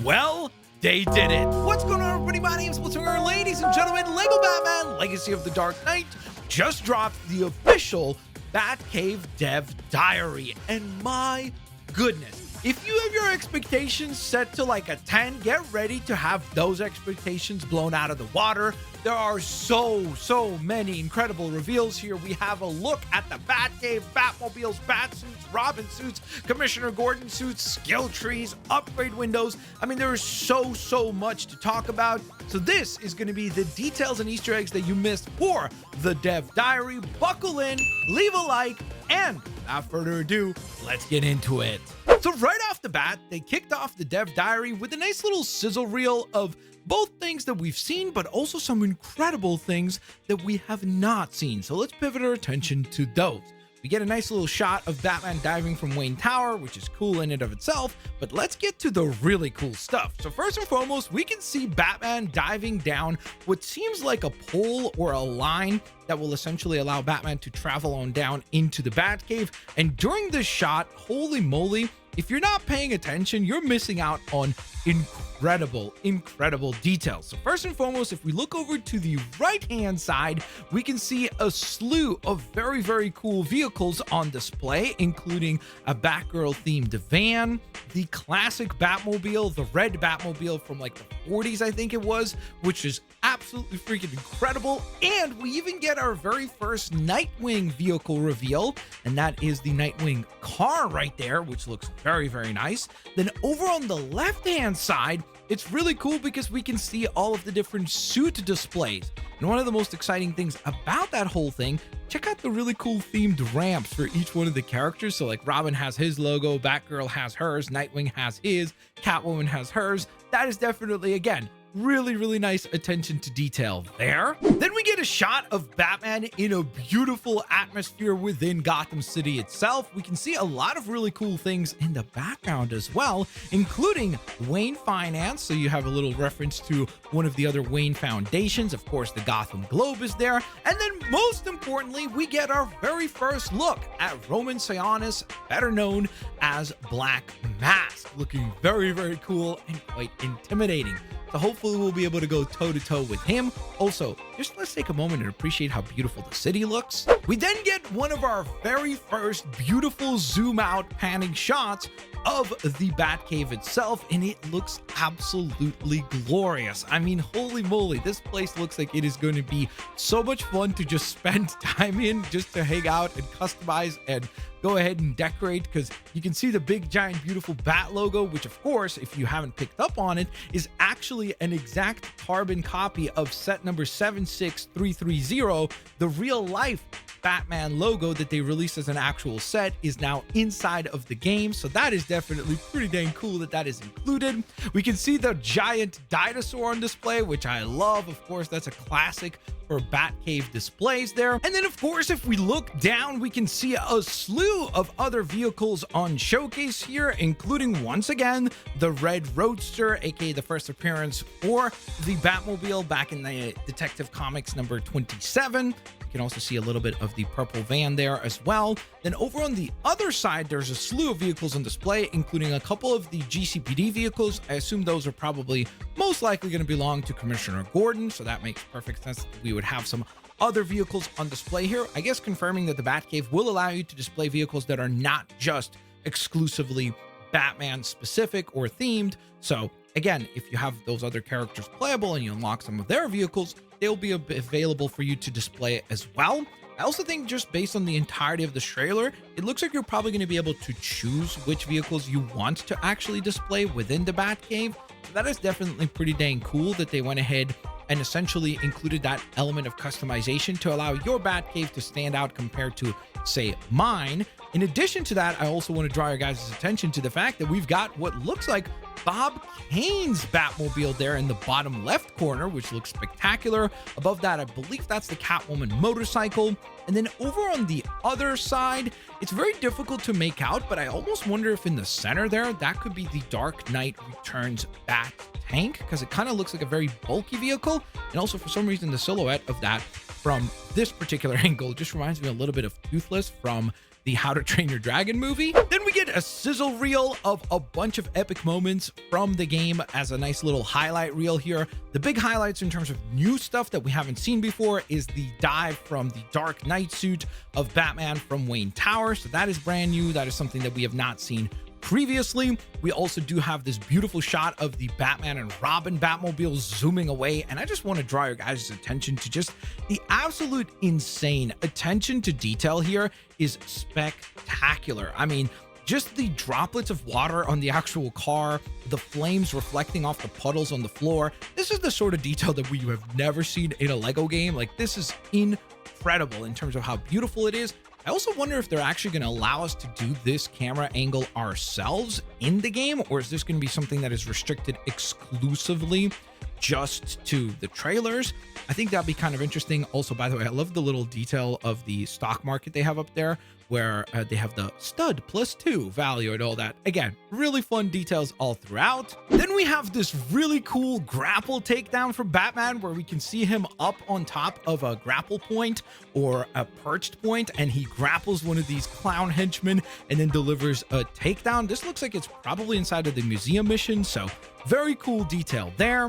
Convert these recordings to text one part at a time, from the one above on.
Well, they did it. What's going on, everybody? My name is Blitzwinger. Ladies and gentlemen, Lego Batman Legacy of the Dark Knight just dropped the official Batcave Dev Diary. And my goodness, if you have your expectations set to like a 10, get ready to have those expectations blown out of the water. There are so many incredible reveals here. We have a look at the Batcave, Batmobiles, Batsuits, Robin suits, Commissioner Gordon suits, skill trees, upgrade windows. I mean, there is so much to talk about. So this is going to be the details and Easter eggs that you missed for the Dev Diary. Buckle in, leave a like, and without further ado, let's get into it. So right off the bat, they kicked off the Dev Diary with a nice little sizzle reel of both things that we've seen, but also some incredible things that we have not seen. So let's pivot our attention to those. We get a nice little shot of Batman diving from Wayne Tower, which is cool in and of itself, but let's get to the really cool stuff. So first and foremost, we can see Batman diving down what seems like a pole or a line that will essentially allow Batman to travel on down into the Batcave. And during this shot, holy moly, if you're not paying attention, you're missing out on incredible details. So first and foremost, if we look over to the right-hand side, we can see a slew of very cool vehicles on display, including a Batgirl themed van, the classic Batmobile, the red Batmobile from like the 40s, I think it was, which is absolutely freaking incredible. And we even get our very first Nightwing vehicle reveal, and that is the Nightwing car right there, which looks very nice. Then over on the left-hand side, it's really cool because we can see all of the different suit displays. And one of the most exciting things about that whole thing, check out the really cool themed ramps for each one of the characters. So like Robin has his logo, Batgirl has hers, Nightwing has his, Catwoman has hers. That is definitely, again, really nice attention to detail there. Then we get a shot of Batman in a beautiful atmosphere within Gotham City itself. We can see a lot of really cool things in the background as well, including Wayne Finance. So you have a little reference to one of the other Wayne foundations. Of course, the Gotham Globe is there. And then most importantly, we get our very first look at Roman Sionis, better known as Black Mask, looking very cool and quite intimidating. So hopefully we'll be able to go toe-to-toe with him. Also, just let's take a moment and appreciate how beautiful the city looks. We then get one of our very first beautiful zoom out panning shots of the Batcave itself, and it looks absolutely glorious. I mean, holy moly, this place looks like it is going to be so much fun to just spend time in, just to hang out and customize and go ahead and decorate, because you can see the big giant beautiful bat logo, which of course, if you haven't picked up on it, is actually an exact carbon copy of set number 76330. The real life Batman logo that they released as an actual set is now inside of the game, so that is definitely pretty dang cool that is included. We can see the giant dinosaur on display, which I love. Of course, that's a classic for Batcave displays there. And then of course, if we look down, we can see a slew of other vehicles on showcase here, including once again the red Roadster, aka the first appearance for the Batmobile back in the Detective Comics number 27. You can also see a little bit of the purple van there as well. Then over on the other side, there's a slew of vehicles on display, including a couple of the GCPD vehicles. I assume those are probably most likely going to belong to Commissioner Gordon, so that makes perfect sense that we would have some other vehicles on display here. I guess confirming that the Batcave will allow you to display vehicles that are not just exclusively Batman specific or themed. So again, if you have those other characters playable and you unlock some of their vehicles, they'll be available for you to display as well. I also think just based on the entirety of the trailer, it looks like you're probably going to be able to choose which vehicles you want to actually display within the Batcave. So that is definitely pretty dang cool that they went ahead and essentially included that element of customization to allow your Batcave to stand out compared to, say, mine. In addition to that, I also want to draw your guys' attention to the fact that we've got what looks like Bob Kane's Batmobile there in the bottom left corner, which looks spectacular. Above that, I believe that's the Catwoman motorcycle. And then over on the other side, it's very difficult to make out, but I almost wonder if in the center there, that could be the Dark Knight Returns Bat tank, because it kind of looks like a very bulky vehicle. And also for some reason, the silhouette of that from this particular angle just reminds me a little bit of Toothless from the How to Train Your Dragon movie. Then we get a sizzle reel of a bunch of epic moments from the game as a nice little highlight reel here. The big highlights in terms of new stuff that we haven't seen before is the dive from the Dark Knight suit of Batman from Wayne Tower. So that is brand new. That is something that we have not seen previously. We also do have this beautiful shot of the Batman and Robin Batmobile zooming away, and I just want to draw your guys' attention to just the absolute insane attention to detail here is spectacular. I mean, just the droplets of water on the actual car, the flames reflecting off the puddles on the floor. This is the sort of detail that we have never seen in a Lego game. Like, this is incredible in terms of how beautiful it is. I also wonder if they're actually going to allow us to do this camera angle ourselves in the game, or is this going to be something that is restricted exclusively just to the trailers? I think that'd be kind of interesting. Also, by the way, I love the little detail of the stock market they have up there, where they have the stud +2 value and all that. Again, really fun details all throughout. Then we have this really cool grapple takedown for Batman, where we can see him up on top of a grapple point or a perched point, and he grapples one of these clown henchmen and then delivers a takedown. This looks like it's probably inside of the museum mission, so very cool detail there.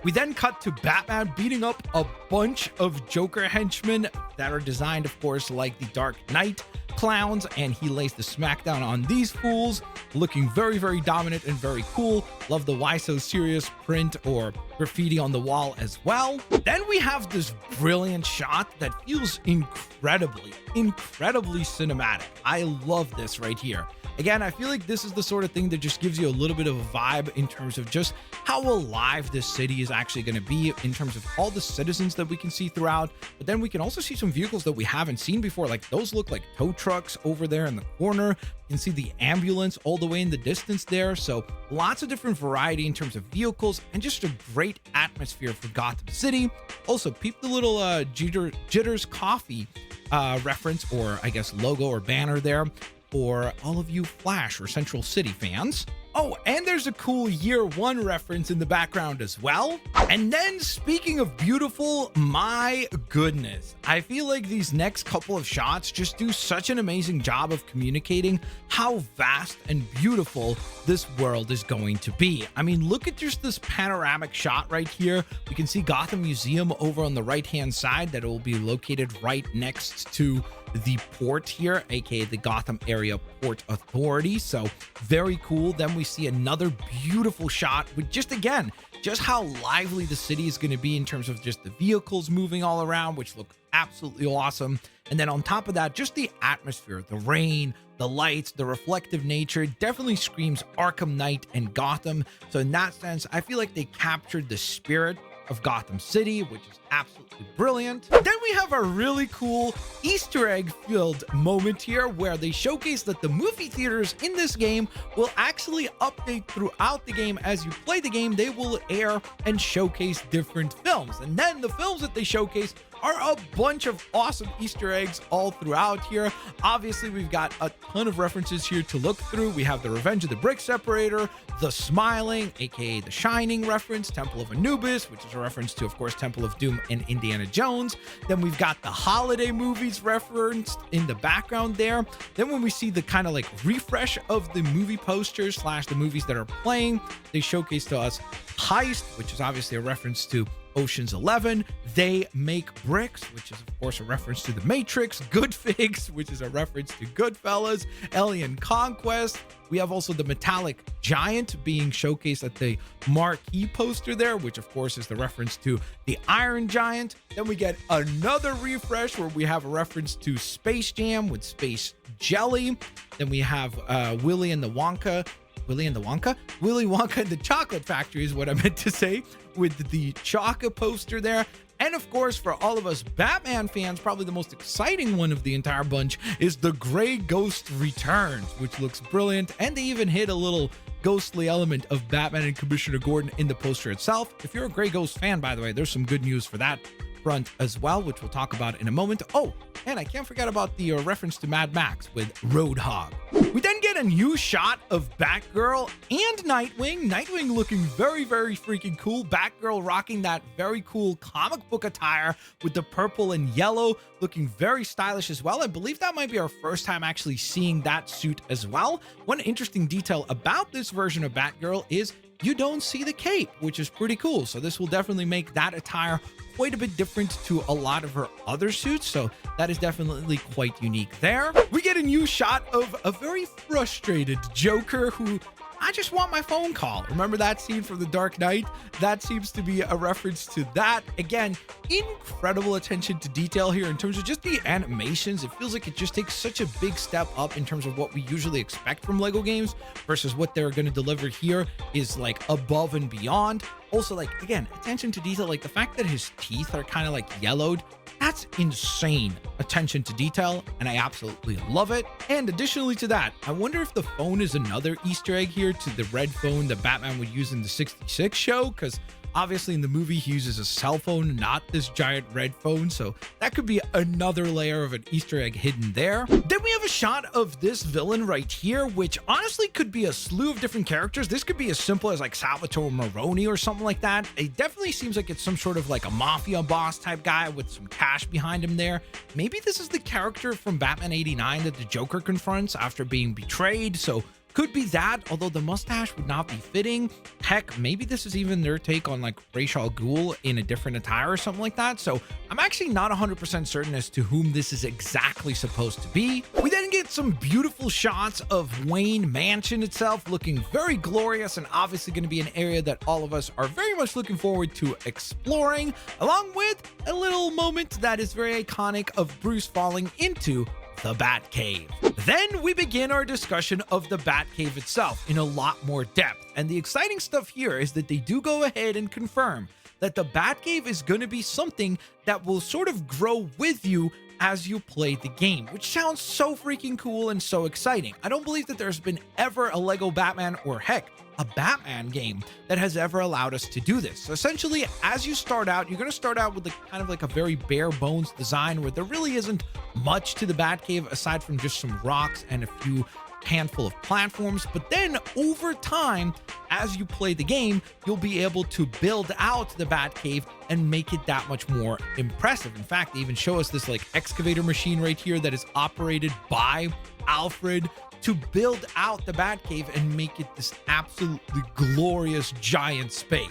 We then cut to Batman beating up a bunch of Joker henchmen that are designed, of course, like the Dark Knight clowns, and he lays the smackdown on these fools, looking very, very dominant and very cool. Love the "Why So Serious" print or graffiti on the wall as well. Then we have this brilliant shot that feels incredibly cinematic. I love this right here. Again, I feel like this is the sort of thing that just gives you a little bit of a vibe in terms of just how alive this city is actually going to be in terms of all the citizens that we can see throughout. But then we can also see some vehicles that we haven't seen before. Like, those look like tow trucks over there in the corner. You can see the ambulance all the way in the distance there. So lots of different variety in terms of vehicles and just a great atmosphere for Gotham City. Also, peep the little Jitters Coffee reference, or I guess logo or banner there, for all of you Flash or Central City fans. Oh, and there's a cool Year One reference in the background as well. And then, speaking of beautiful, my goodness, I feel like these next couple of shots just do such an amazing job of communicating how vast and beautiful this world is going to be. I mean, look at just this panoramic shot right here. We can see Gotham Museum over on the right-hand side that will be located right next to the port here, aka the Gotham Area Port Authority. So very cool. Then we see another beautiful shot with just, again, just how lively the city is going to be in terms of just the vehicles moving all around, which look absolutely awesome. And then on top of that, just the atmosphere, the rain, the lights, the reflective nature definitely screams Arkham Knight and Gotham. So in that sense, I feel like they captured the spirit of Gotham City, which is absolutely brilliant. Then we have a really cool Easter egg filled moment here where they showcase that the movie theaters in this game will actually update throughout the game. As you play the game, they will air and showcase different films, and then the films that they showcase are a bunch of awesome Easter eggs all throughout here. Obviously, we've got a ton of references here to look through. We have the Revenge of the Brick Separator, the Smiling, aka the Shining reference, Temple of Anubis, which is a reference to, of course, Temple of Doom and Indiana Jones. Then we've got the holiday movies referenced in the background there. Then when we see the kind of like refresh of the movie posters / the movies that are playing, they showcase to us Heist, which is obviously a reference to Ocean's 11, They Make Bricks, which is of course a reference to The Matrix, Good Figs, which is a reference to Goodfellas, Alien Conquest. We have also the metallic giant being showcased at the marquee poster there, which of course is the reference to the Iron Giant. Then we get another refresh where we have a reference to Space Jam with Space Jelly. Then we have Willy Wonka and the Chocolate Factory is what I meant to say, with the Chaka poster there. And of course, for all of us Batman fans, probably the most exciting one of the entire bunch is the Gray Ghost Returns, which looks brilliant. And they even hit a little ghostly element of Batman and Commissioner Gordon in the poster itself. If you're a Gray Ghost fan, by the way, there's some good news for that front as well, which we'll talk about in a moment. Oh, and I can't forget about the reference to Mad Max with Roadhog. We then get a new shot of Batgirl and Nightwing. Nightwing looking very, very freaking cool. Batgirl rocking that very cool comic book attire with the purple and yellow, looking very stylish as well. I believe that might be our first time actually seeing that suit as well. One interesting detail about this version of Batgirl is you don't see the cape, which is pretty cool. So this will definitely make that attire quite a bit different to a lot of her other suits. So that is definitely quite unique there. We get a new shot of a very frustrated Joker who, I just want my phone call. Remember that scene from The Dark Knight? That seems to be a reference to that. Again, incredible attention to detail here in terms of just the animations. It feels like it just takes such a big step up in terms of what we usually expect from Lego games versus what they're going to deliver here is like above and beyond. Also, like, again, attention to detail, like the fact that his teeth are kind of like yellowed, that's insane attention to detail, and I absolutely love it. And additionally to that, I wonder if the phone is another Easter egg here to the red phone that Batman would use in the 66 show, because obviously in the movie he uses a cell phone, not this giant red phone, so that could be another layer of an Easter egg hidden there. Then we have a shot of this villain right here, which honestly could be a slew of different characters. This could be as simple as like Salvatore Maroni or something like that. It definitely seems like it's some sort of like a mafia boss type guy with some cash behind him there. Maybe this is the character from Batman 89 that the Joker confronts after being betrayed, so could be that, although the mustache would not be fitting. Heck, maybe this is even their take on like Ra's al Ghul in a different attire or something like that. So I'm actually not 100% certain as to whom this is exactly supposed to be. We then get some beautiful shots of Wayne Mansion itself looking very glorious and obviously going to be an area that all of us are very much looking forward to exploring, along with a little moment that is very iconic of Bruce falling into the Batcave. Then we begin our discussion of the Batcave itself in a lot more depth. And the exciting stuff here is that they do go ahead and confirm that the Batcave is going to be something that will sort of grow with you as you play the game, which sounds so freaking cool and so exciting. I don't believe that there's been ever a Lego Batman, or heck, a Batman game that has ever allowed us to do this. So essentially, as you start out, you're going to start out with kind of like a very bare bones design where there really isn't much to the Batcave aside from just some rocks and a few handful of platforms. But then over time, as you play the game, you'll be able to build out the Batcave and make it that much more impressive. In fact, they even show us this like excavator machine right here that is operated by Alfred to build out the Batcave and make it this absolutely glorious giant space.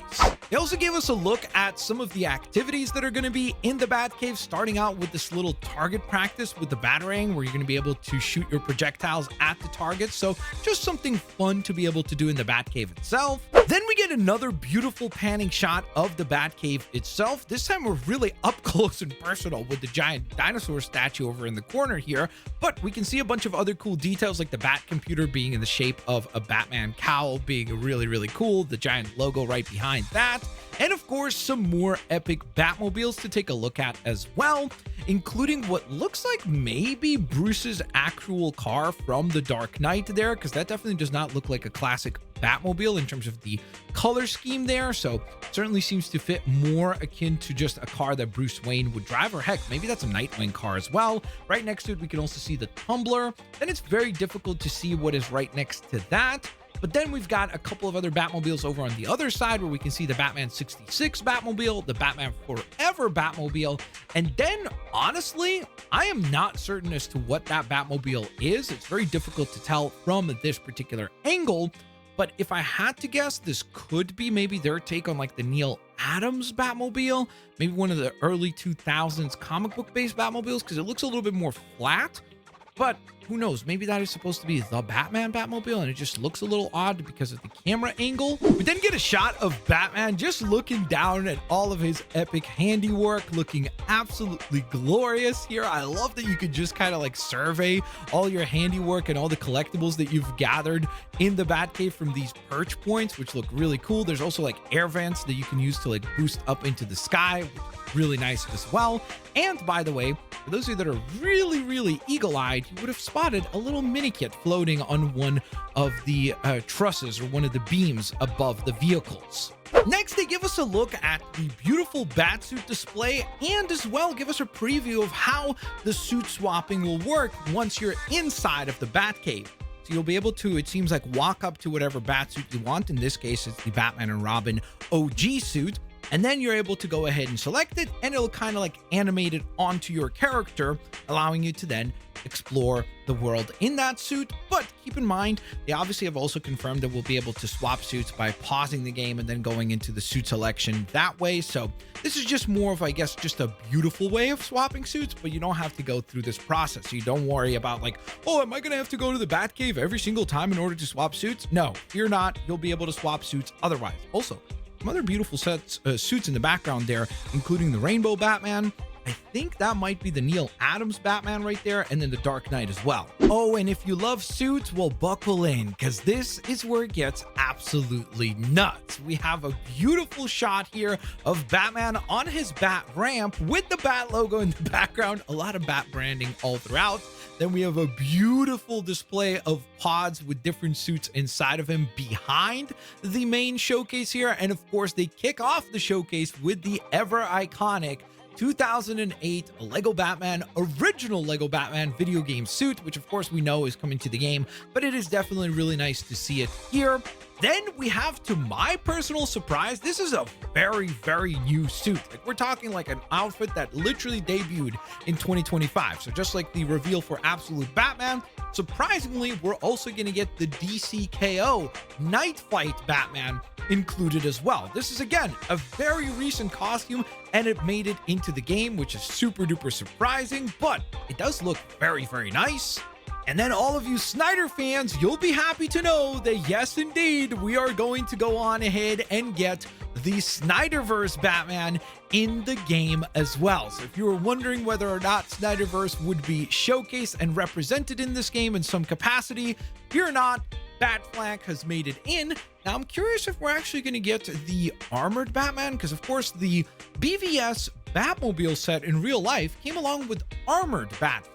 They also gave us a look at some of the activities that are going to be in the Batcave, starting out with this little target practice with the Batarang, where you're going to be able to shoot your projectiles at the target. So just something fun to be able to do in the Batcave itself. Then we get another beautiful panning shot of the Batcave itself. This time we're really up close and personal with the giant dinosaur statue over in the corner here, but we can see a bunch of other cool details like the Batcomputer being in the shape of a Batman cowl being really, really cool, the giant logo right behind that, and of course some more epic Batmobiles to take a look at as well, including what looks like maybe Bruce's actual car from The Dark Knight there, because that definitely does not look like a classic Batmobile in terms of the color scheme there. So certainly seems to fit more akin to just a car that Bruce Wayne would drive, or heck, maybe that's a Nightwing car as well. Right next to it, we can also see the Tumbler. Then it's very difficult to see what is right next to that. But then we've got a couple of other Batmobiles over on the other side where we can see the Batman 66 Batmobile, the Batman Forever Batmobile. And then, honestly, I am not certain as to what that Batmobile is. It's very difficult to tell from this particular angle. But if I had to guess, this could be maybe their take on like the Neil Adams Batmobile, maybe one of the early 2000s comic book based Batmobiles, because it looks a little bit more flat. But who knows, maybe that is supposed to be the Batman Batmobile and it just looks a little odd because of the camera angle. We then get a shot of Batman just looking down at all of his epic handiwork, looking absolutely glorious here. I love that you could just kind of like survey all your handiwork and all the collectibles that you've gathered in the Batcave from these perch points, which look really cool. There's also like air vents that you can use to like boost up into the sky, really nice as well. And by the way, for those of you that are really, really eagle-eyed, you would have spotted a little mini kit floating on one of the trusses or one of the beams above the vehicles. Next, they give us a look at the beautiful Batsuit display and as well give us a preview of how the suit swapping will work once you're inside of the Batcave. So you'll be able to, it seems like, walk up to whatever Batsuit you want. In this case, it's the Batman and Robin OG suit. And then you're able to go ahead and select it, and it'll kind of like animate it onto your character, allowing you to then explore the world in that suit. But keep in mind, they obviously have also confirmed that we'll be able to swap suits by pausing the game and then going into the suit selection that way. So this is just more of, I guess, just a beautiful way of swapping suits, but you don't have to go through this process. So you don't worry about like, oh, am I going to have to go to the Batcave every single time in order to swap suits? No, you're not. You'll be able to swap suits otherwise. Also, some other beautiful suits in the background there, including the Rainbow Batman. I think that might be the Neil Adams Batman right there, and then the Dark Knight as well. Oh, and if you love suits, well, buckle in, because this is where it gets absolutely nuts. We have a beautiful shot here of Batman on his bat ramp with the bat logo in the background, a lot of bat branding all throughout. Then we have a beautiful display of pods with different suits inside of him behind the main showcase here. And of course, they kick off the showcase with the ever iconic 2008 Lego Batman, original Lego Batman video game suit, which of course we know is coming to the game, but it is definitely really nice to see it here. Then we have, to my personal surprise, this is a very, very new suit. Like, we're talking like an outfit that literally debuted in 2025. So just like the reveal for Absolute Batman, surprisingly, we're also going to get the DCKO Night Fight Batman included as well. This is, again, a very recent costume, and it made it into the game, which is super duper surprising, but it does look very, very nice. And then all of you Snyder fans, you'll be happy to know that yes, indeed, we are going to go on ahead and get the Snyderverse Batman in the game as well. So if you were wondering whether or not Snyderverse would be showcased and represented in this game in some capacity, fear not, Batflank has made it in. Now, I'm curious if we're actually going to get the armored Batman, because of course the BVS Batmobile set in real life came along with armored Batflank,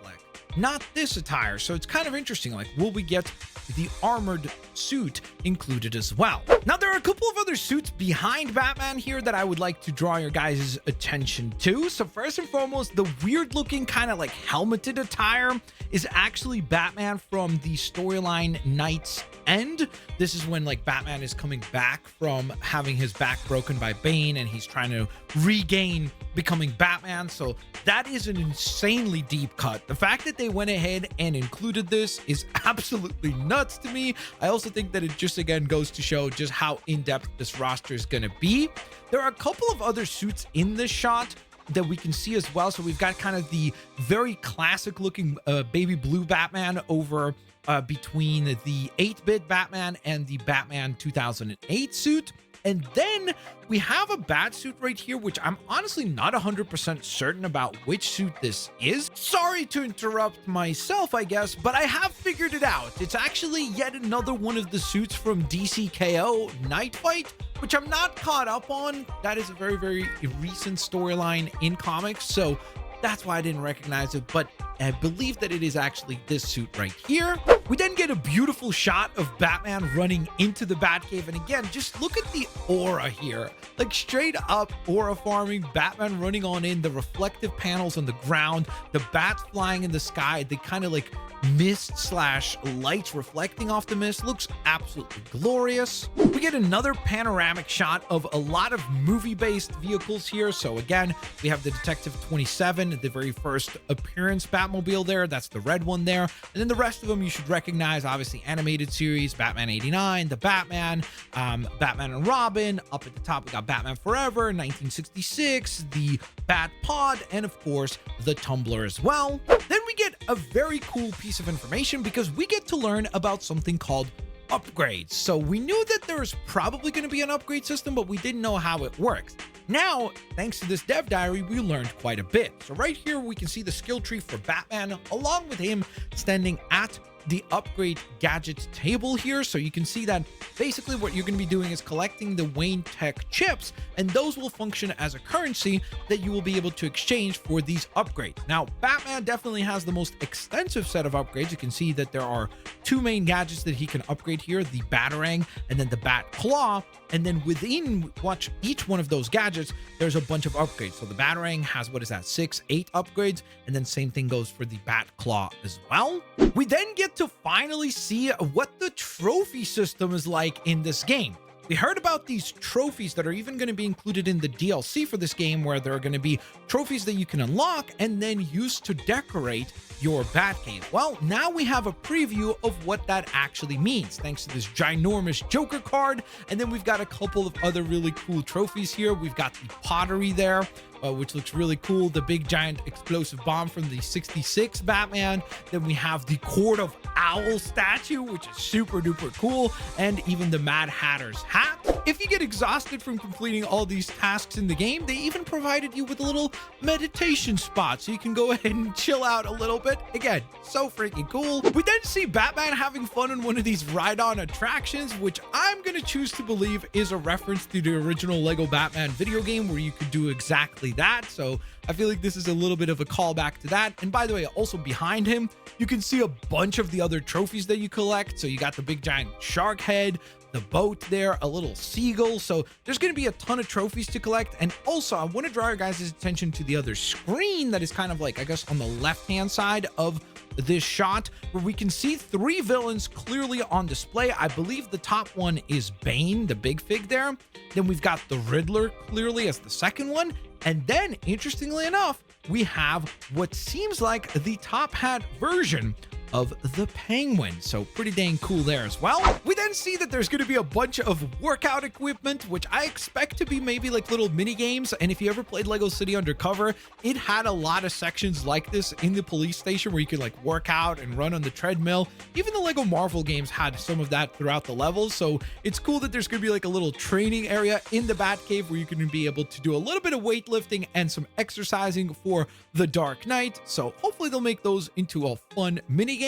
not this attire. So it's kind of interesting, like, will we get the armored suit included as well? Now, there are a couple of other suits behind Batman here that I would like to draw your guys' attention to. So first and foremost, the weird looking kind of like helmeted attire is actually Batman from the storyline Knight's End. This is when like Batman is coming back from having his back broken by Bane and he's trying to regain becoming Batman. So that is an insanely deep cut. The fact that they went ahead and included this is absolutely nuts to me. I also think that it just again goes to show just how in-depth this roster is going to be. There are a couple of other suits in this shot that we can see as well. So we've got kind of the very classic looking baby blue Batman over between the 8-bit Batman and the Batman 2008 suit. And then we have a bat suit right here, which I'm honestly not 100% certain about which suit this is. Sorry to interrupt myself, I guess, but I have figured it out. It's actually yet another one of the suits from DCKO Night Fight, which I'm not caught up on. That is a very, very recent storyline in comics, so that's why I didn't recognize it, but I believe that it is actually this suit right here. We then get a beautiful shot of Batman running into the Batcave, and again, just look at the aura here. Like, straight up aura farming, Batman running on in, the reflective panels on the ground, the bats flying in the sky, the kind of like mist slash lights reflecting off the mist looks absolutely glorious. We get another panoramic shot of a lot of movie-based vehicles here. So again, we have the Detective 27, the very first appearance Batmobile there. That's the red one there. And then the rest of them you should recognize, obviously animated series, Batman 89, the Batman, Batman and Robin. Up at the top, we got Batman Forever, 1966, the Bat Pod, and of course, the Tumbler as well. Then we get a very cool piece of information because we get to learn about something called upgrades. So we knew that there was probably going to be an upgrade system, but we didn't know how it works. Now, thanks to this dev diary, we learned quite a bit. So right here, we can see the skill tree for Batman, along with him standing at the upgrade gadgets table here. So you can see that basically what you're going to be doing is collecting the Wayne Tech chips, and those will function as a currency that you will be able to exchange for these upgrades. Now, Batman definitely has the most extensive set of upgrades. You can see that there are two main gadgets that he can upgrade here, the Batarang and then the Bat Claw. And then within each one of those gadgets, there's a bunch of upgrades. So the Batarang has, what is that, 6, 8 upgrades, and then same thing goes for the Bat Claw as well. We then get to finally see what the trophy system is like in this game. We heard about these trophies that are even going to be included in the DLC for this game, where there are going to be trophies that you can unlock and then use to decorate your Batcave. Well, now we have a preview of what that actually means, thanks to this ginormous Joker card. And then we've got a couple of other really cool trophies here. We've got the pottery there, which looks really cool. The big giant explosive bomb from the 66 Batman. Then we have the Court of Owl statue, which is super duper cool. And even the Mad Hatter's hat. If you get exhausted from completing all these tasks in the game, they even provided you with a little meditation spot, so you can go ahead and chill out a little bit. Again, so freaking cool. We then see Batman having fun on one of these ride-on attractions, which I'm going to choose to believe is a reference to the original Lego Batman video game, where you could do exactly that. So I feel like this is a little bit of a callback to that. And by the way, also behind him, you can see a bunch of the other trophies that you collect. So you got the big giant shark head, the boat there, a little seagull. So there's going to be a ton of trophies to collect. And also, I want to draw your guys' attention to the other screen that is kind of like, I guess, on the left-hand side of this shot, where we can see 3 villains clearly on display. I believe the top one is Bane, the big fig there. Then we've got the Riddler clearly as the second one. And then, interestingly enough, we have what seems like the top hat version of the Penguin. So pretty dang cool there as well. We then see that there's going to be a bunch of workout equipment, which I expect to be maybe like little mini games. And if you ever played Lego City Undercover, it had a lot of sections like this in the police station where you could like work out and run on the treadmill. Even the Lego Marvel games had some of that throughout the levels. So it's cool that there's going to be like a little training area in the Batcave where you can be able to do a little bit of weightlifting and some exercising for the Dark Knight. So hopefully they'll make those into a fun mini game.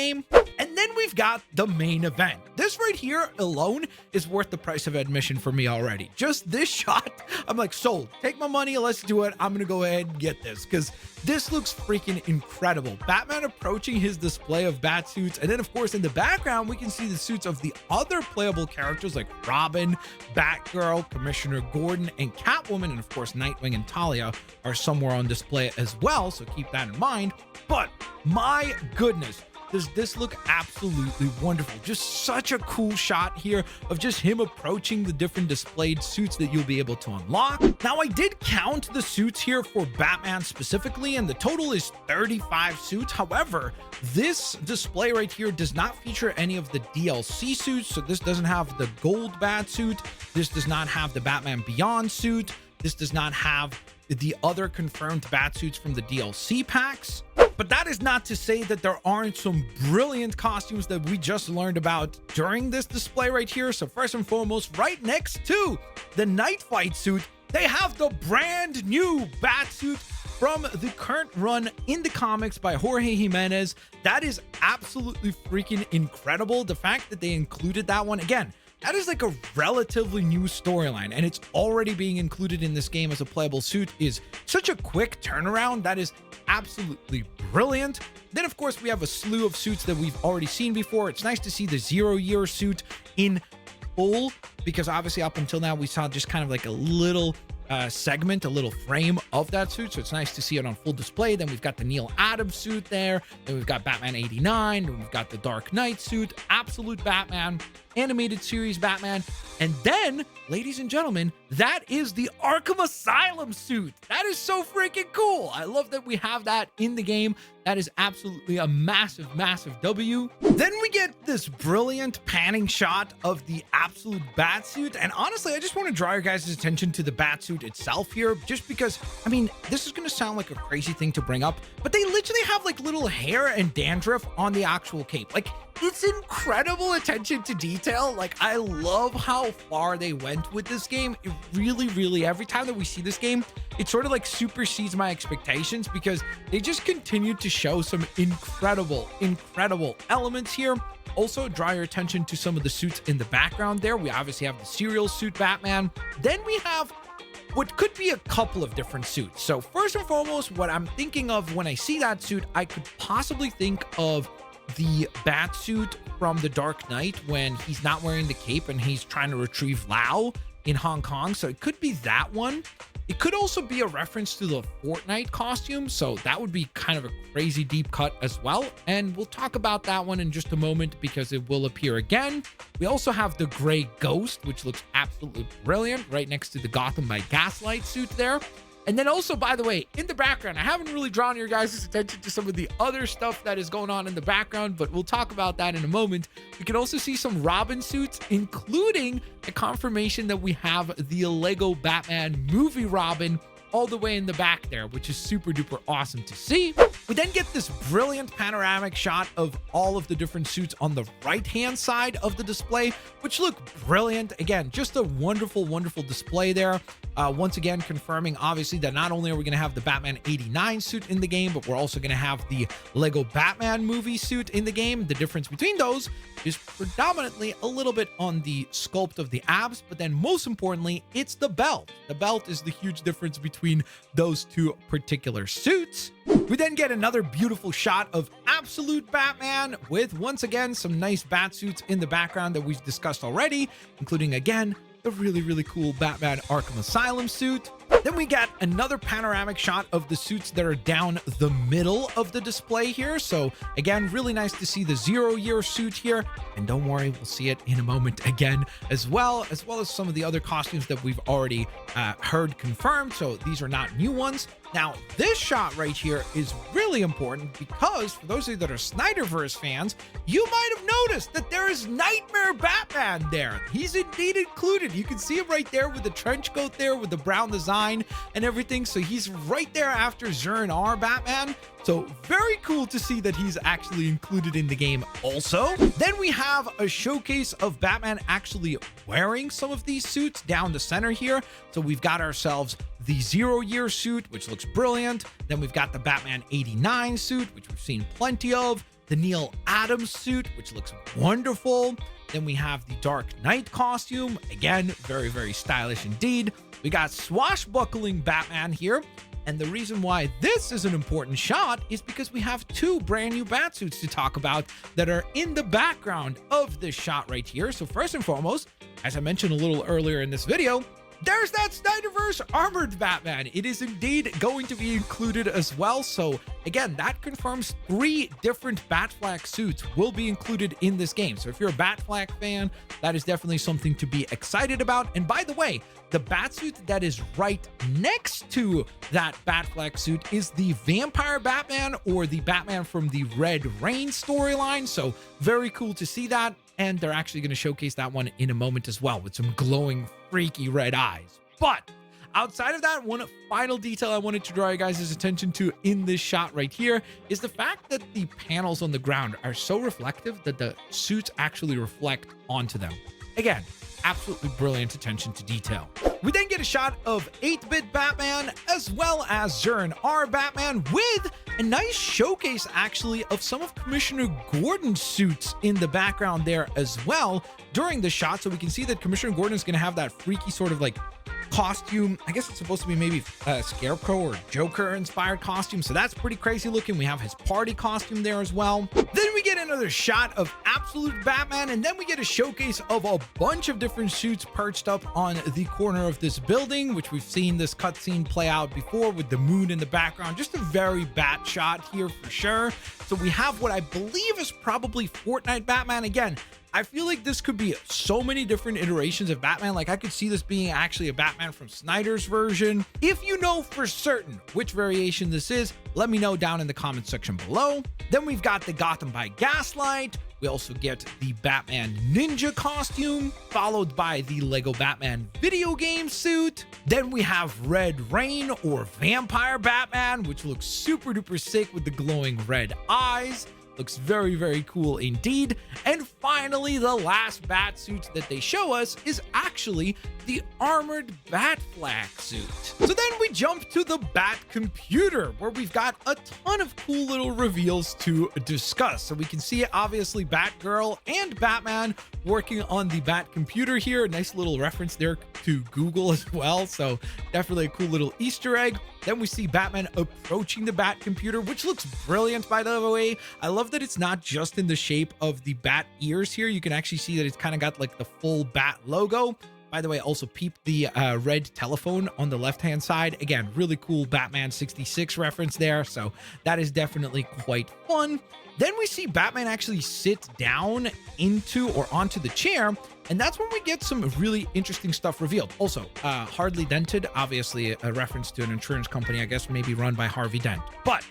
And then we've got the main event. This right here alone is worth the price of admission for me already. Just this shot, I'm like, sold. Take my money, let's do it. I'm gonna go ahead and get this, because this looks freaking incredible. Batman approaching his display of bat suits, and then of course in the background we can see the suits of the other playable characters like Robin, Batgirl, Commissioner Gordon, and Catwoman, and of course Nightwing and Talia are somewhere on display as well, so keep that in mind. But my goodness, does this look absolutely wonderful. Just such a cool shot here of just him approaching the different displayed suits that you'll be able to unlock. Now, I did count the suits here for Batman specifically, and the total is 35 suits. However, this display right here does not feature any of the DLC suits. So this doesn't have the gold bat suit. This does not have the Batman Beyond suit. This does not have the other confirmed bat suits from the DLC packs. But that is not to say that there aren't some brilliant costumes that we just learned about during this display right here. So first and foremost, right next to the Night Fight suit, they have the brand new bat suit from the current run in the comics by Jorge Jimenez. That is absolutely freaking incredible. The fact that they included that one, again, that is like a relatively new storyline, and it's already being included in this game as a playable suit is such a quick turnaround. That is absolutely brilliant. Then of course we have a slew of suits that we've already seen before. It's nice to see the 0 Year suit in full, because obviously up until now we saw just kind of like a little segment, a little frame of that suit. So it's nice to see it on full display. Then we've got the Neil Adams suit there. Then we've got Batman 89. Then we've got the Dark Knight suit, Absolute Batman, Animated Series Batman. And then, ladies and gentlemen, that is the Arkham Asylum suit. That is so freaking cool. I love that we have that in the game. That is absolutely a massive, massive W. Then we get this brilliant panning shot of the Absolute Bat suit. And honestly, I just want to draw your guys' attention to the bat suit itself here, just because, I mean, this is going to sound like a crazy thing to bring up, but they literally have like little hair and dandruff on the actual cape. Like, it's incredible attention to detail. Like, I love how far they went with this game. It really, every time that we see this game, it sort of like supersedes my expectations because they just continue to show some incredible elements here. Also, draw your attention to some of the suits in the background there. We obviously have the serial suit Batman. Then we have what could be a couple of different suits. So first and foremost, what I'm thinking of when I see that suit, I could possibly think of the bat suit from The Dark Knight when he's not wearing the cape and he's trying to retrieve Lau in Hong Kong. So it could be that one. It could also be a reference to the Fortnite costume, so that would be kind of a crazy deep cut as well. And we'll talk about that one in just a moment because it will appear again. We also have the Gray Ghost, which looks absolutely brilliant, right next to the Gotham by Gaslight suit there. And then also, by the way, in the background, I haven't really drawn your guys' attention to some of the other stuff that is going on in the background, but we'll talk about that in a moment. We can also see some Robin suits, including a confirmation that we have the Lego Batman movie Robin all the way in the back there, which is super duper awesome to see. We then get this brilliant panoramic shot of all of the different suits on the right-hand side of the display, which look brilliant. Again, just a wonderful display there. Once again, confirming obviously that not only are we going to have the Batman 89 suit in the game, but we're also going to have the Lego Batman movie suit in the game. The difference between those is predominantly a little bit on the sculpt of the abs, but then most importantly, it's the belt. The belt is the huge difference between those two particular suits. We then get another beautiful shot of absolute Batman with, once again, some nice bat suits in the background that we've discussed already, including, again, the really cool Batman Arkham Asylum suit. Then we got another panoramic shot of the suits that are down the middle of the display here. So again, really nice to see the 0 Year suit here. And don't worry, we'll see it in a moment again, as well as some of the other costumes that we've already heard confirmed. So these are not new ones. Now, this shot right here is really important because for those of you that are Snyderverse fans, you might have noticed that there is Nightmare Batman there. He's indeed included. You can see him right there with the trench coat there with the brown design and everything. So he's right there after Zern R Batman. So very cool to see that he's actually included in the game also. Then we have a showcase of Batman actually wearing some of these suits down the center here. So we've got ourselves the 0 Year suit, which looks brilliant. Then we've got the Batman 89 suit, which we've seen plenty of. The Neil Adams suit, which looks wonderful. Then we have the Dark Knight costume. Again, very stylish indeed. We got swashbuckling Batman here. And the reason why this is an important shot is because we have two brand new Batsuits to talk about that are in the background of this shot right here. So first and foremost, as I mentioned a little earlier in this video, there's that Snyderverse armored Batman. It is indeed going to be included as well. So again, that confirms 3 different Batfleck suits will be included in this game. So if you're a Batfleck fan, that is definitely something to be excited about. And by the way, the Batsuit that is right next to that Batfleck suit is the Vampire Batman, or the Batman from the Red Rain storyline. So very cool to see that. And they're actually going to showcase that one in a moment as well with some glowing, freaky red eyes. But outside of that, one final detail I wanted to draw you guys' attention to in this shot right here is the fact that the panels on the ground are so reflective that the suits actually reflect onto them. Again, absolutely brilliant attention to detail. We then get a shot of 8-bit Batman as well as Zern R Batman with a nice showcase actually of some of Commissioner Gordon's suits in the background there as well during the shot. So we can see that Commissioner Gordon is going to have that freaky sort of like costume. I guess it's supposed to be maybe a Scarecrow or Joker inspired costume. So that's pretty crazy looking. We have his party costume there as well. Then we get another shot of absolute Batman, and then we get a showcase of a bunch of different suits perched up on the corner of this building, which we've seen this cutscene play out before with the moon in the background. Just a very bat shot here for sure. So we have what I believe is probably Fortnite Batman. Again, I feel like this could be so many different iterations of Batman. Like I could see this being actually a Batman from Snyder's version. If you know for certain which variation this is, let me know down in the comment section below. Then we've got the Gotham by Gaslight. We also get the Batman Ninja costume, followed by the Lego Batman video game suit. Then we have Red Rain or Vampire Batman, which looks super duper sick with the glowing red eyes. Looks very, very cool indeed. And finally, the last bat suit that they show us is actually the armored bat flak suit. So then we jump to the Batcomputer, where we've got a ton of cool little reveals to discuss. So we can see obviously Batgirl and Batman working on the Batcomputer here. A nice little reference there to Google as well. So definitely a cool little Easter egg. Then we see Batman approaching the Batcomputer, which looks brilliant, by the way. I love that it's not just in the shape of the bat ears here. You can actually see that it's kind of got like the full bat logo. By the way, also peep the red telephone on the left-hand side. Again, really cool Batman 66 reference there. So that is definitely quite fun. Then we see Batman actually sit down into or onto the chair, and that's when we get some really interesting stuff revealed. Also, hardly dented, obviously a reference to an insurance company, I guess maybe run by Harvey Dent. But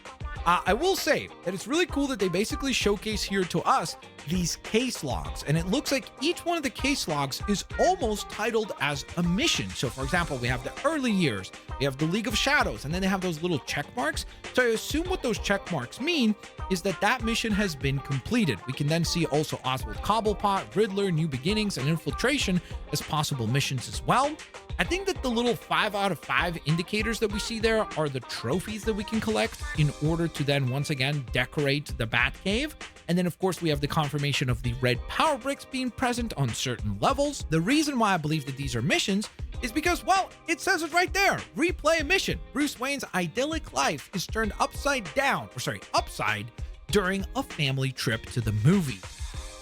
I will say that it's really cool that they basically showcase here to us these case logs, and it looks like each one of the case logs is almost titled as a mission. So for example, we have the early years, we have the League of Shadows, and then they have those little check marks. So I assume what those check marks mean is that that mission has been completed. We can then see also Oswald Cobblepot, Riddler, New Beginnings, and Infiltration as possible missions as well. I think that the little 5 out of 5 indicators that we see there are the trophies that we can collect in order to then once again decorate the Batcave. And then of course we have the confirmation of the red power bricks being present on certain levels. The reason why I believe that these are missions is because, well, it says it right there. Replay a mission. Bruce Wayne's idyllic life is turned upside during a family trip to the movies.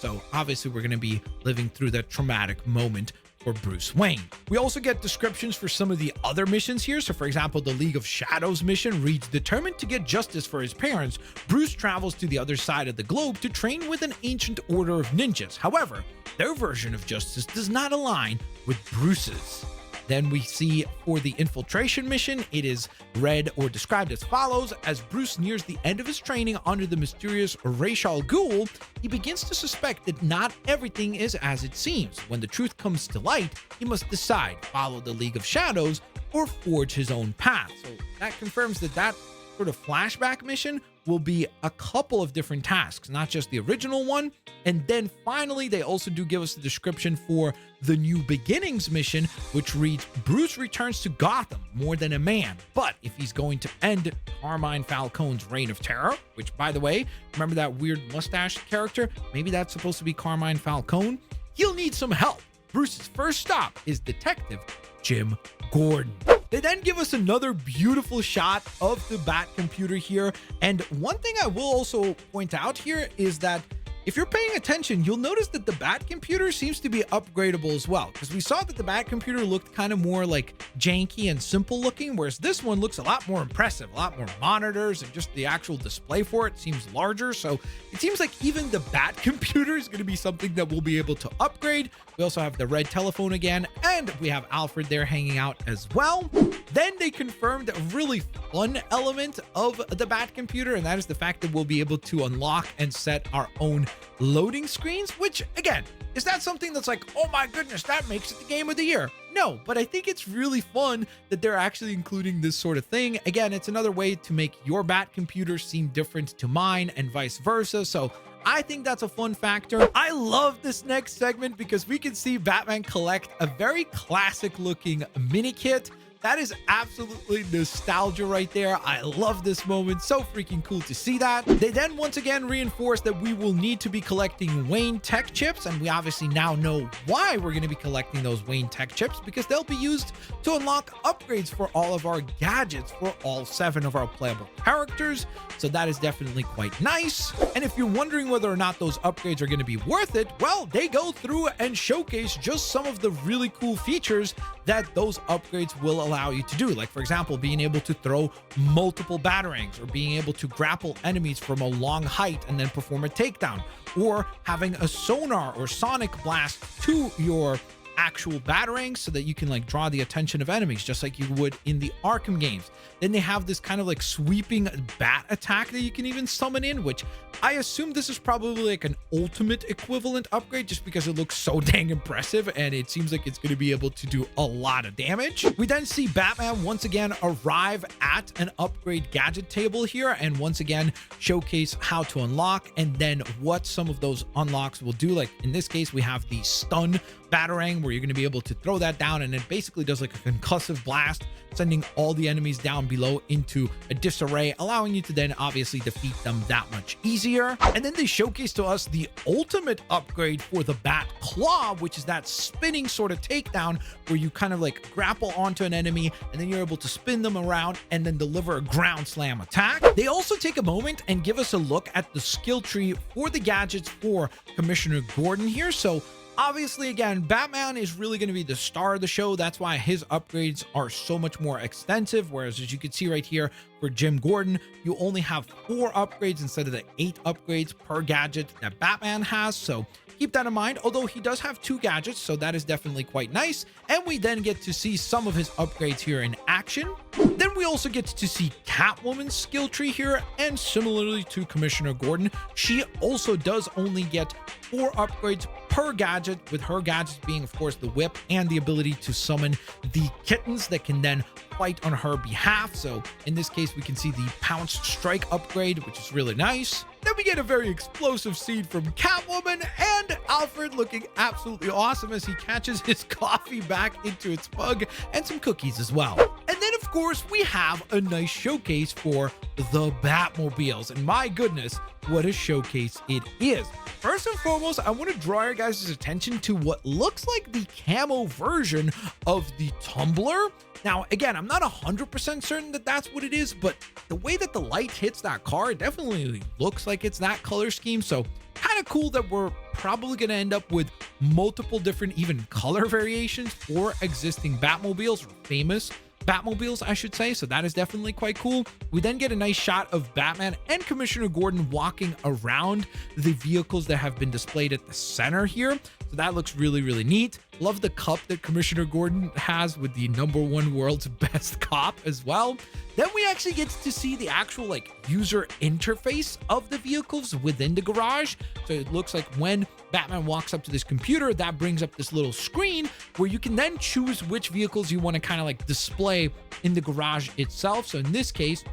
So obviously we're going to be living through that traumatic moment for Bruce Wayne. We also get descriptions for some of the other missions here. So for example, the League of Shadows mission reads, determined to get justice for his parents, Bruce travels to the other side of the globe to train with an ancient order of ninjas. However, their version of justice does not align with Bruce's. Then we see for the infiltration mission, it is read or described as follows. As Bruce nears the end of his training under the mysterious Ra's al Ghul, he begins to suspect that not everything is as it seems. When the truth comes to light, he must decide, follow the League of Shadows or forge his own path. So that confirms that that sort of flashback mission will be a couple of different tasks, not just the original one. And then finally, they also do give us the description for the New Beginnings mission, which reads, Bruce returns to Gotham more than a man, but if he's going to end Carmine Falcone's reign of terror, which by the way, remember that weird mustache character? Maybe that's supposed to be Carmine Falcone. He'll need some help. Bruce's first stop is Detective Jim Gordon. They then give us another beautiful shot of the Batcomputer here. And one thing I will also point out here is that if you're paying attention, you'll notice that the Batcomputer seems to be upgradable as well, because we saw that the Batcomputer looked kind of more like janky and simple looking, whereas this one looks a lot more impressive, a lot more monitors, and just the actual display for it seems larger. So it seems like even the Batcomputer is going to be something that we'll be able to upgrade. We also have the red telephone again, and we have Alfred there hanging out as well. Then they confirmed a really fun element of the Batcomputer, and that is the fact that we'll be able to unlock and set our own loading screens, which again, is that something that's like, oh my goodness, that makes it the game of the year? No, but I think it's really fun that they're actually including this sort of thing. Again, it's another way to make your Batcomputer seem different to mine and vice versa. So I think that's a fun factor. I love this next segment because we can see Batman collect a very classic looking mini kit. That is absolutely nostalgia right there. I love this moment. So freaking cool to see that. They then once again reinforce that we will need to be collecting Wayne tech chips, and we obviously now know why we're going to be collecting those Wayne tech chips, because they'll be used to unlock upgrades for all of our gadgets for all 7 of our playable characters. So that is definitely quite nice. And if you're wondering whether or not those upgrades are going to be worth it, well, they go through and showcase just some of the really cool features that those upgrades will allow you to do. Like for example, being able to throw multiple batarangs, or being able to grapple enemies from a long height and then perform a takedown, or having a sonar or sonic blast to your actual batarangs so that you can like draw the attention of enemies just like you would in the Arkham games. Then they have this kind of like sweeping bat attack that you can even summon in, which I assume this is probably like an ultimate equivalent upgrade just because it looks so dang impressive and it seems like it's going to be able to do a lot of damage. We then see Batman once again arrive at an upgrade gadget table here and once again showcase how to unlock and then what some of those unlocks will do. Like in this case, we have the stun batarang where you're going to be able to throw that down and it basically does like a concussive blast, sending all the enemies down below into a disarray, allowing you to then obviously defeat them that much easier. And then they showcase to us the ultimate upgrade for the Bat Claw, which is that spinning sort of takedown where you kind of like grapple onto an enemy and then you're able to spin them around and then deliver a ground slam attack. They also take a moment and give us a look at the skill tree for the gadgets for Commissioner Gordon here. So obviously, again, Batman is really going to be the star of the show. That's why his upgrades are so much more extensive. Whereas, as you can see right here, for Jim Gordon, you only have 4 upgrades instead of the 8 upgrades per gadget that Batman has. So keep that in mind, although he does have 2 gadgets, so that is definitely quite nice. And we then get to see some of his upgrades here in action. Then we also get to see Catwoman's skill tree here, and similarly to Commissioner Gordon, she also does only get 4 upgrades per gadget, with her gadgets being, of course, the whip and the ability to summon the kittens that can then fight on her behalf. So in this case, we can see the Pounce Strike upgrade, which is really nice. Then we get a very explosive scene from Catwoman and Alfred looking absolutely awesome as he catches his coffee back into its mug and some cookies as well. And then, of course, we have a nice showcase for the Batmobiles. And my goodness, what a showcase it is. First and foremost, I want to draw your guys' attention to what looks like the camo version of the Tumbler. Now, again, I'm not 100% certain that that's what it is, but the way that the light hits that car, it definitely looks like it's that color scheme. So kind of cool that we're probably going to end up with multiple different even color variations for existing Batmobiles, or famous Batmobiles, I should say. So that is definitely quite cool. We then get a nice shot of Batman and Commissioner Gordon walking around the vehicles that have been displayed at the center here. So that looks really, really neat. Love the cup that Commissioner Gordon has with the #1 world's best cop as well. Then we actually get to see the actual like user interface of the vehicles within the garage. So it looks like when Batman walks up to this computer, that brings up this little screen where you can then choose which vehicles you want to kind of like display in the garage itself. So in this case,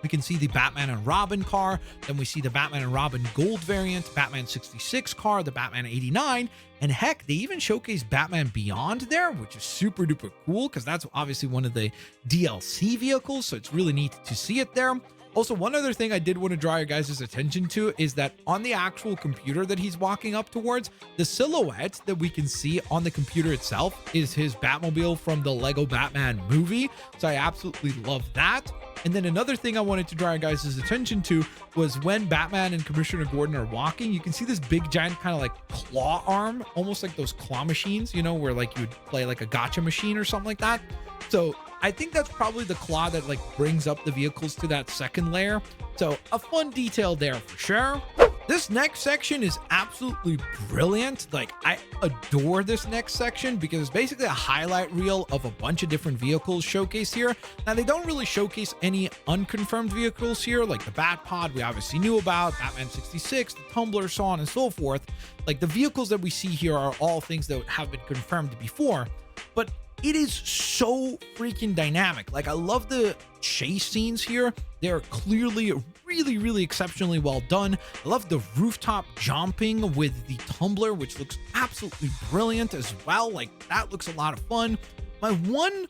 we can see the Batman and Robin car. Then we see the Batman and Robin Gold variant, Batman 66 car, the Batman 89. And heck, they even showcase Batman Beyond there, which is super duper cool because that's obviously one of the DLC vehicles. So it's really neat to see it there. Also, one other thing I did want to draw your guys' attention to is that on the actual computer that he's walking up towards, the silhouette that we can see on the computer itself is his Batmobile from the Lego Batman movie. So I absolutely love that. And then another thing I wanted to draw your guys' attention to was when Batman and Commissioner Gordon are walking, you can see this big giant kind of like claw arm, almost like those claw machines, you know, where like you would play like a gotcha machine or something like that. So I think that's probably the claw that like brings up the vehicles to that second layer. So a fun detail there for sure. This next section is absolutely brilliant. Like, I adore this next section because it's basically a highlight reel of a bunch of different vehicles showcased here. Now, they don't really showcase any unconfirmed vehicles here, like the Batpod we obviously knew about, Batman 66, the Tumbler, so on and so forth. Like, the vehicles that we see here are all things that have been confirmed before, but it is so freaking dynamic. Like, I love the chase scenes here. They're clearly really, really exceptionally well done. I love the rooftop jumping with the Tumbler, which looks absolutely brilliant as well. Like, that looks a lot of fun. My one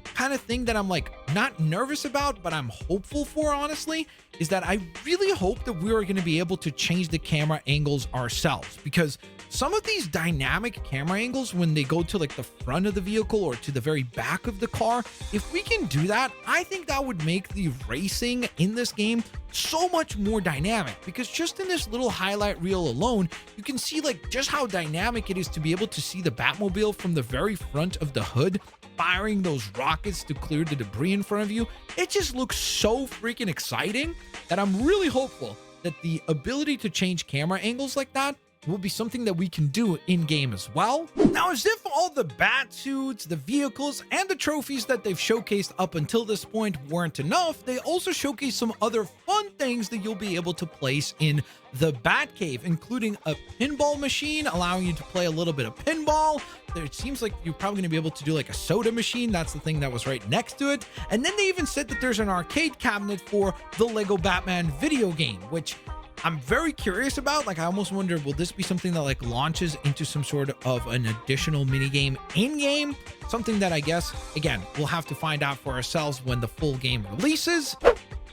kind of thing that I'm like not nervous about, but I'm hopeful for, honestly, is that I really hope that we're going to be able to change the camera angles ourselves, because some of these dynamic camera angles, when they go to like the front of the vehicle or to the very back of the car, if we can do that, I think that would make the racing in this game so much more dynamic, because just in this little highlight reel alone, you can see like just how dynamic it is to be able to see the Batmobile from the very front of the hood firing those rockets to clear the debris in front of you. It just looks so freaking exciting that I'm really hopeful that the ability to change camera angles like that will be something that we can do in game as well. Now, as if all the bat suits, the vehicles, and the trophies that they've showcased up until this point weren't enough, they also showcased some other fun things that you'll be able to place in the Batcave, including a pinball machine, allowing you to play a little bit of pinball. It seems like you're probably going to be able to do like a soda machine. That's the thing that was right next to it. And then they even said that there's an arcade cabinet for the Lego Batman video game, which I'm very curious about. Like, I almost wonder, will this be something that like launches into some sort of an additional minigame in-game? Something that I guess, again, we'll have to find out for ourselves when the full game releases.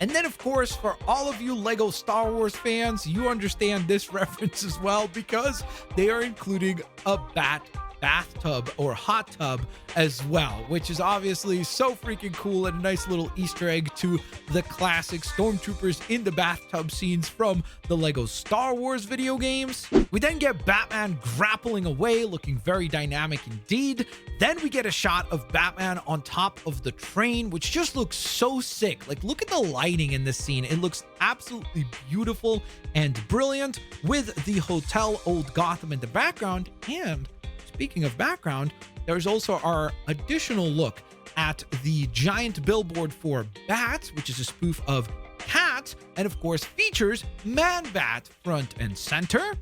And then, of course, for all of you Lego Star Wars fans, you understand this reference as well, because they are including a bathtub or hot tub as well, which is obviously so freaking cool and a nice little Easter egg to the classic stormtroopers in the bathtub scenes from the Lego Star Wars video games. We then get Batman grappling away, looking very dynamic indeed. Then we get a shot of Batman on top of the train, which just looks so sick. Like, look at the lighting in this scene. It looks absolutely beautiful and brilliant, with the Hotel Old Gotham in the background. And speaking of background, there's also our additional look at the giant billboard for Bats, which is a spoof of Cat, and of course features Man-Bat front and center.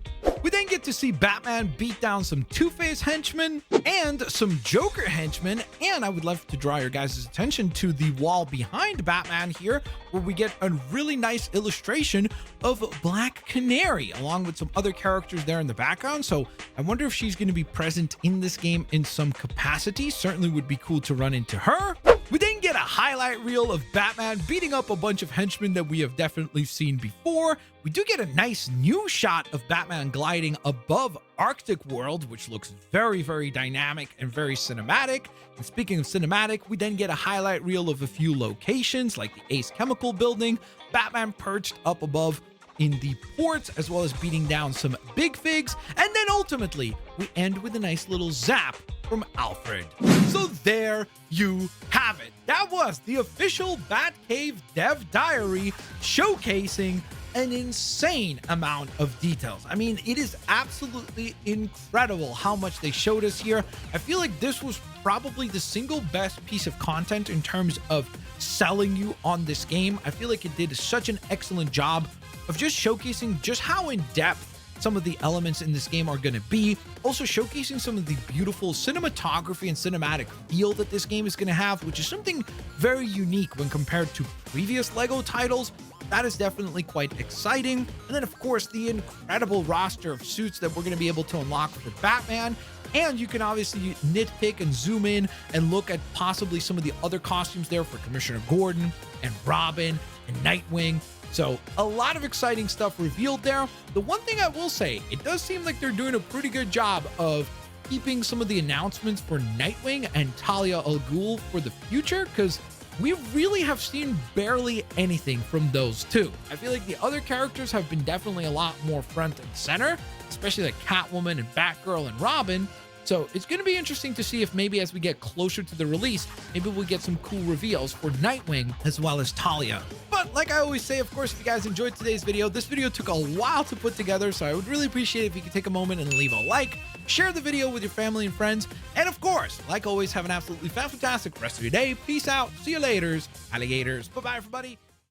We then get to see Batman beat down some Two-Face henchmen and some Joker henchmen, and I would love to draw your guys' attention to the wall behind Batman here, where we get a really nice illustration of Black Canary, along with some other characters there in the background. So I wonder if she's going to be present in this game in some capacity. Certainly would be cool to run into her. We then get a highlight reel of Batman beating up a bunch of henchmen that we have definitely seen before. We do get a nice new shot of Batman gliding above Arctic World, which looks very, very dynamic and very cinematic. And speaking of cinematic, we then get a highlight reel of a few locations like the Ace Chemical Building, Batman perched up above in the ports, as well as beating down some big figs. And then ultimately, we end with a nice little zap from Alfred. So there you have it. That was the official Batcave Dev Diary, showcasing an insane amount of details. I mean, it is absolutely incredible how much they showed us here. I feel like this was probably the single best piece of content in terms of selling you on this game. I feel like it did such an excellent job of just showcasing just how in depth some of the elements in this game are going to be. Also showcasing some of the beautiful cinematography and cinematic feel that this game is going to have, which is something very unique when compared to previous Lego titles. That is definitely quite exciting. And then, of course, the incredible roster of suits that we're going to be able to unlock for Batman. And you can obviously nitpick and zoom in and look at possibly some of the other costumes there for Commissioner Gordon and Robin and Nightwing. So a lot of exciting stuff revealed there. The one thing I will say, it does seem like they're doing a pretty good job of keeping some of the announcements for Nightwing and Talia al Ghul for the future, because we really have seen barely anything from those two. I feel like the other characters have been definitely a lot more front and center, especially like Catwoman and Batgirl and Robin. So it's going to be interesting to see if maybe as we get closer to the release, maybe we'll get some cool reveals for Nightwing as well as Talia. But like I always say, of course, if you guys enjoyed today's video, this video took a while to put together, so I would really appreciate it if you could take a moment and leave a like, share the video with your family and friends, and of course, like always, have an absolutely fantastic rest of your day. Peace out. See you later, alligators. Bye-bye, everybody.